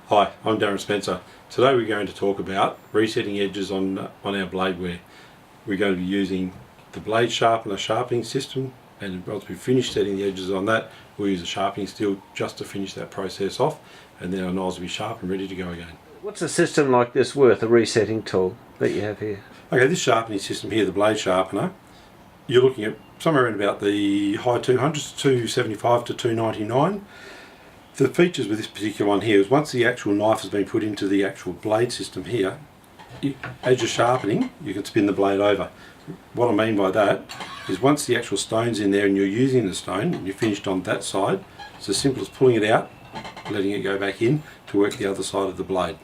Hi, I'm Darren Spencer. Today we're going to talk about resetting edges on our blade wear. We're going to be using the blade sharpener sharpening system, and once we've finished setting the edges on that, we'll use a sharpening steel just to finish that process off, and then our knives will be sharp and ready to go again. What's a system like this worth, a resetting tool that you have here? Okay, this sharpening system here, the blade sharpener, you're looking at somewhere around about the high 200s, 275 to 299. The features with this particular one here is once the actual knife has been put into the actual blade system here, as you're sharpening, you can spin the blade over. What I mean by that is once the actual stone's in there and you're using the stone and you're finished on that side, it's as simple as pulling it out, letting it go back in to work the other side of the blade.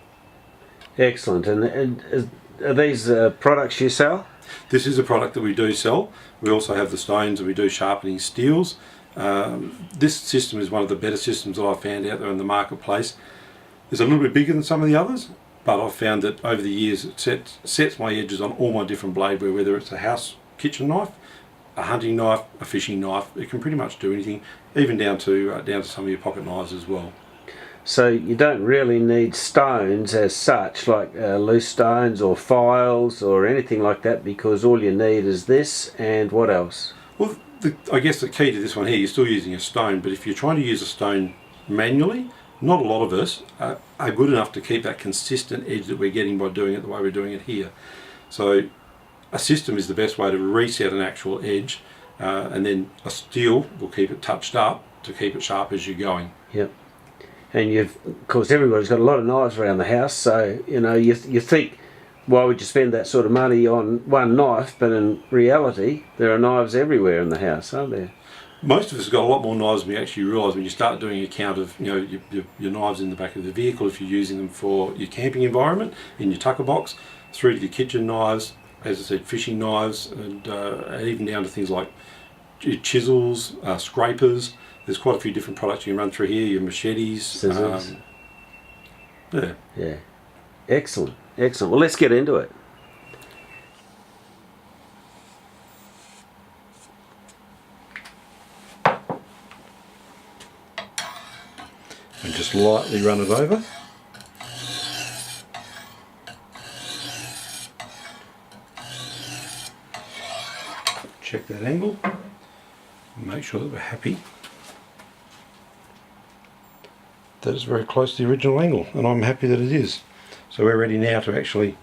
Excellent. And are these products you sell? This is a product that we do sell. We also have the stones and we do sharpening steels. This system is one of the better systems that I've found out there in the marketplace. It's a little bit bigger than some of the others, but I've found that over the years it sets my edges on all my different bladeware, whether it's a house kitchen knife, a hunting knife, a fishing knife. It can pretty much do anything, even down to some of your pocket knives as well. So you don't really need stones as such, like loose stones or files or anything like that, because all you need is this and what else? Well, I guess the key to this one here, you're still using a stone, but if you're trying to use a stone manually, not a lot of us are good enough to keep that consistent edge that we're getting by doing it the way we're doing it here. So a system is the best way to reset an actual edge, and then a steel will keep it touched up to keep it sharp as you're going. Yep. And of course everybody's got a lot of knives around the house, so you think, why would you spend that sort of money on one knife? But in reality, there are knives everywhere in the house, aren't there? Most of us have got a lot more knives than we actually realise when you start doing a count of your knives in the back of the vehicle if you're using them for your camping environment, in your tucker box, through to your kitchen knives, as I said, fishing knives, and even down to things like chisels, scrapers. There's quite a few different products you can run through here, your machetes. Scissors. Yeah. Excellent. Excellent. Well, let's get into it. And just lightly run it over. Check that angle. Make sure that we're happy. That is very close to the original angle, and I'm happy that it is. So we're ready now to actually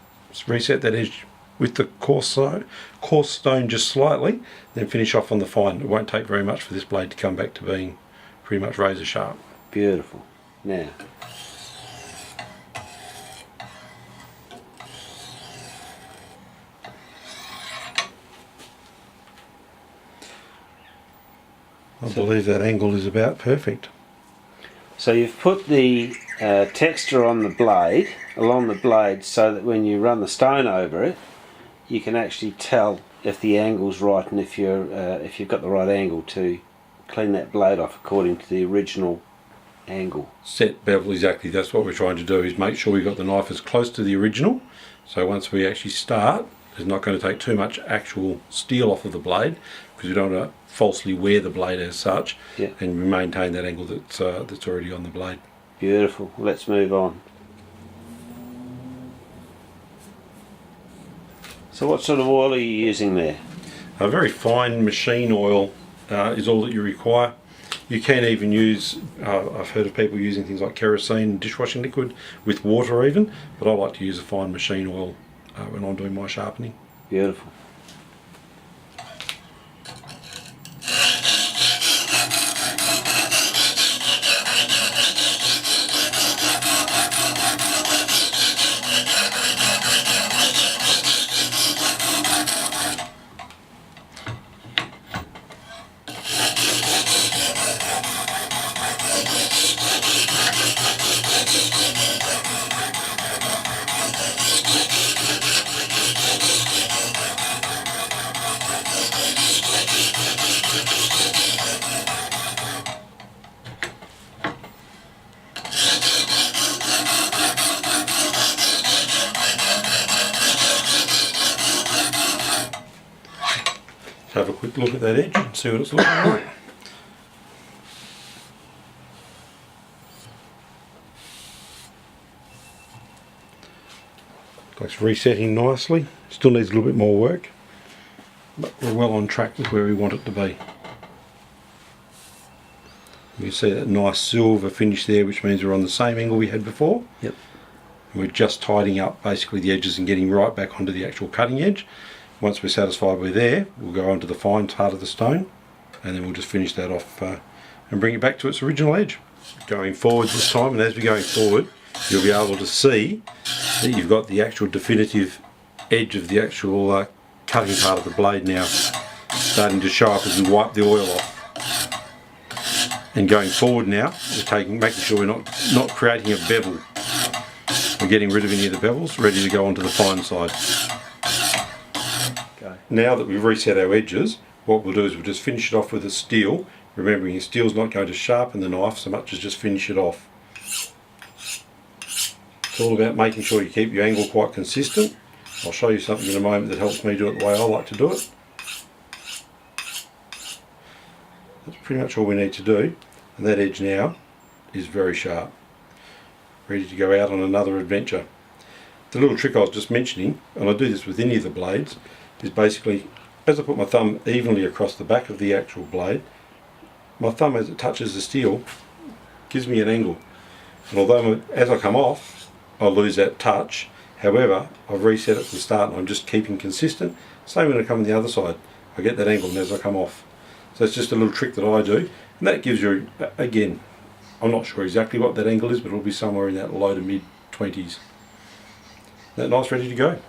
reset that edge with the coarse stone just slightly, then finish off on the fine. It won't take very much for this blade to come back to being pretty much razor sharp. Beautiful. Now, I believe that angle is about perfect. so you've put the texture on the blade, along the blade, so that when you run the stone over it, you can actually tell if the angle's right and if you've got the right angle to clean that blade off according to the original angle. Set bevel, exactly. That's what we're trying to do, is make sure we've got the knife as close to the original. So once we actually start, it's not going to take too much actual steel off of the blade, because we don't want to falsely wear the blade as such. Yeah. And we maintain that angle that's already on the blade. Beautiful. Let's move on. So what sort of oil are you using there? A very fine machine oil is all that you require. You can even use, I've heard of people using things like kerosene, dishwashing liquid with water even, but I like to use a fine machine oil when I'm doing my sharpening. Beautiful. Have a quick look at that edge and see what it's looking like. It's resetting nicely. Still needs a little bit more work, but we're well on track with where we want it to be. You can see that nice silver finish there, which means we're on the same angle we had before. Yep. And we're just tidying up basically the edges and getting right back onto the actual cutting edge. Once we're satisfied we're there, we'll go on to the fine part of the stone, and then we'll just finish that off and bring it back to its original edge. Going forward this time, and as we're going forward, you'll be able to see that you've got the actual definitive edge of the actual cutting part of the blade now starting to show up as we wipe the oil off. And going forward now, we're making sure we're not creating a bevel. We're getting rid of any of the bevels, ready to go onto the fine side. Okay. Now that we've reset our edges, what we'll do is we'll just finish it off with a steel, remembering a steel's not going to sharpen the knife so much as just finish it off. It's all about making sure you keep your angle quite consistent. I'll show you something in a moment that helps me do it the way I like to do it. That's pretty much all we need to do, and that edge now is very sharp, ready to go out on another adventure. The little trick I was just mentioning, and I do this with any of the blades, is basically as I put my thumb evenly across the back of the actual blade, my thumb as it touches the steel gives me an angle, and although as I come off I'll lose that touch, however I've reset it from the start and I'm just keeping consistent. Same when I come on the other side, I get that angle as I come off. So it's just a little trick that I do, and that gives you, again, I'm not sure exactly what that angle is, but it'll be somewhere in that low to mid 20s. That nice, ready to go.